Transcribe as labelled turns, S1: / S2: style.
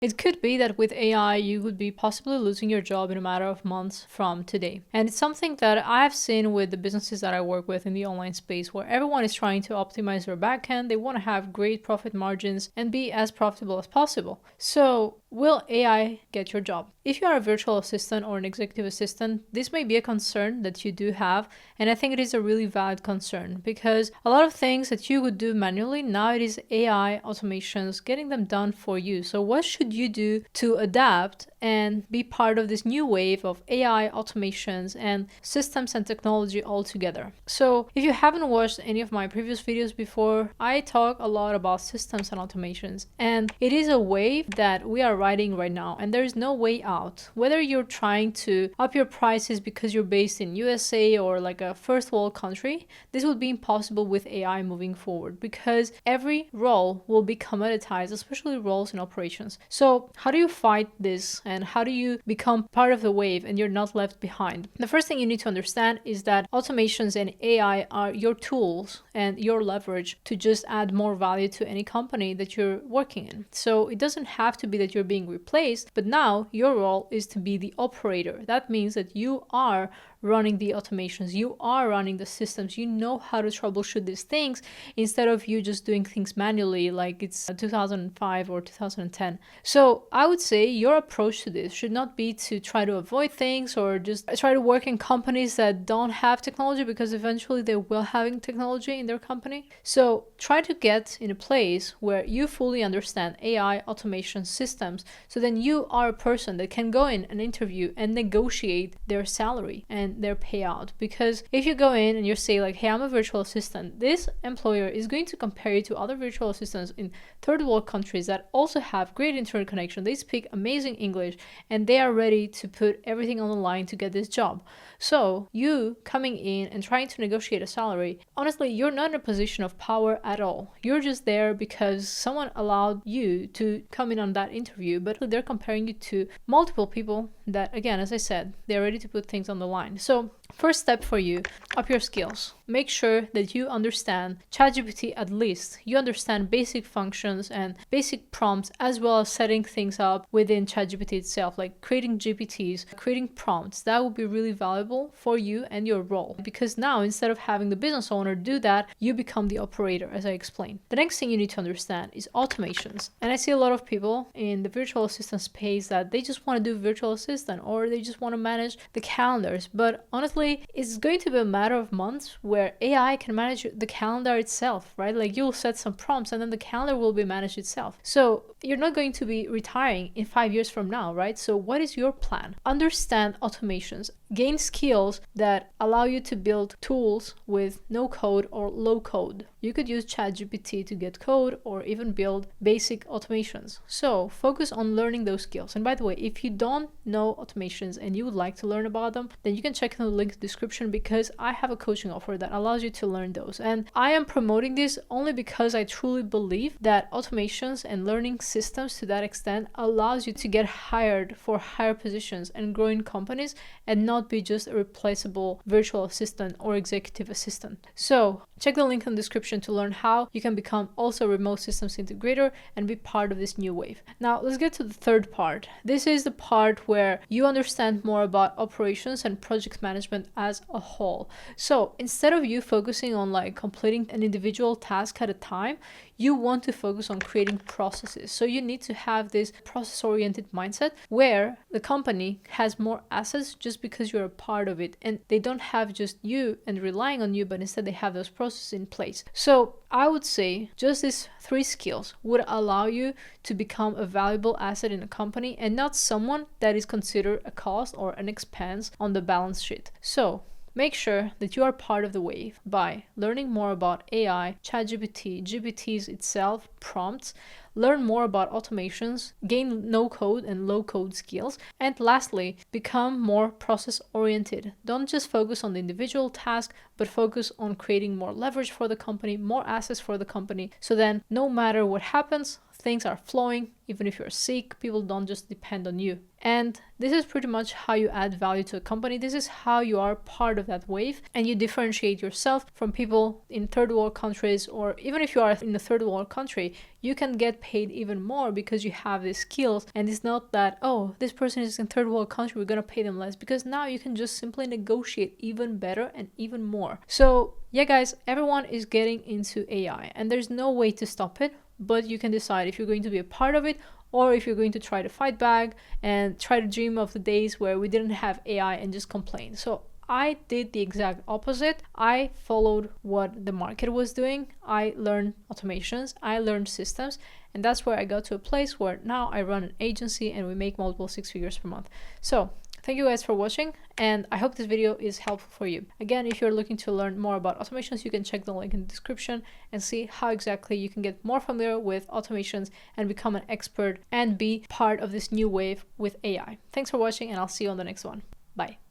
S1: It could be that with AI, you would be possibly losing your job in a matter of months from today. And it's something that I've seen with the businesses that I work with in the online space, where everyone is trying to optimize their backend. They want to have great profit margins and be as profitable as possible. So will AI get your job? If you are a virtual assistant or an executive assistant, this may be a concern that you do have. And I think it is a really valid concern because a lot of things that you would do manually, now it is AI automations getting them done for you. So what should you do to adapt and be part of this new wave of AI automations and systems and technology all together? So if you haven't watched any of my previous videos before, I talk a lot about systems and automations. And it is a wave that we are riding right now, and there is no way out. Whether you're trying to up your prices because you're based in USA or like a first world country, this would be impossible with AI moving forward because every role will be commoditized, especially roles in operations. So how do you fight this and how do you become part of the wave and you're not left behind? The first thing you need to understand is that automations and AI are your tools and your leverage to just add more value to any company that you're working in. So it doesn't have to be that you're being replaced, but now your role is to be the operator. That means that you are running the automations, you are running the systems, you know how to troubleshoot these things instead of you just doing things manually like it's 2005 or 2010. So I would say your approach to this should not be to try to avoid things or just try to work in companies that don't have technology, because eventually they will having technology in their company. So try to get in a place where you fully understand AI automation systems, so then you are a person that can go in an interview and negotiate their salary and their payout. Because if you go in and you say like, hey, I'm a virtual assistant, this employer is going to compare you to other virtual assistants in third world countries that also have great internet connection, they speak amazing English, and they are ready to put everything on the line to get this job. So you coming in and trying to negotiate a salary, honestly, you're not in a position of power at all. You're just there because someone allowed you to come in on that interview, but they're comparing you to multiple people that, again, as I said, they're ready to put things on the line. So first step for you, up your skills. Make sure that you understand ChatGPT, at least. You understand basic functions and basic prompts, as well as setting things up within ChatGPT itself, like creating GPTs, creating prompts. That will be really valuable for you and your role. Because now, instead of having the business owner do that, you become the operator, as I explained. The next thing you need to understand is automations. And I see a lot of people in the virtual assistant space that they just want to do virtual assistant, or they just want to manage the calendars. But honestly, it's going to be a matter of months where AI can manage the calendar itself, right? Like you'll set some prompts and then the calendar will be managed itself. So you're not going to be retiring in 5 years from now, right? So what is your plan? Understand automations. Gain skills that allow you to build tools with no code or low code. You could use ChatGPT to get code or even build basic automations. So focus on learning those skills. And by the way, if you don't know automations and you would like to learn about them, then you can check in the link in the description, because I have a coaching offer that allows you to learn those. And I am promoting this only because I truly believe that automations and learning systems to that extent allows you to get hired for higher positions and grow in companies and not be just a replaceable virtual assistant or executive assistant. So check the link in the description to learn how you can become also a remote systems integrator and be part of this new wave. Now let's get to the third part. This is the part where you understand more about operations and project management as a whole. So instead of you focusing on like completing an individual task at a time, you want to focus on creating processes. So you need to have this process-oriented mindset where the company has more assets just because you're a part of it, and they don't have just you and relying on you, but instead they have those processes in place. So I would say just these 3 skills would allow you to become a valuable asset in a company and not someone that is considered a cost or an expense on the balance sheet. So make sure that you are part of the wave by learning more about AI, ChatGPT, GPTs itself, prompts, learn more about automations, gain no-code and low-code skills, and lastly, become more process-oriented. Don't just focus on the individual task, but focus on creating more leverage for the company, more assets for the company, so then no matter what happens, things are flowing. Even if you're sick, people don't just depend on you. And this is pretty much how you add value to a company. This is how you are part of that wave, and you differentiate yourself from people in third world countries, or even if you are in a third world country, you can get paid even more because you have these skills. And it's not that, oh, this person is in third world country, we're gonna pay them less, because now you can just simply negotiate even better and even more. So yeah, guys, everyone is getting into AI and there's no way to stop it, but you can decide if you're going to be a part of it or if you're going to try to fight back and try to dream of the days where we didn't have AI and just complain. So I did the exact opposite. I followed what the market was doing. I learned automations, I learned systems, and that's where I got to a place where now I run an agency and we make multiple six figures per month. So thank you guys for watching, and I hope this video is helpful for you. Again, if you're looking to learn more about automations, you can check the link in the description and see how exactly you can get more familiar with automations and become an expert and be part of this new wave with AI. Thanks for watching, and I'll see you on the next one. Bye.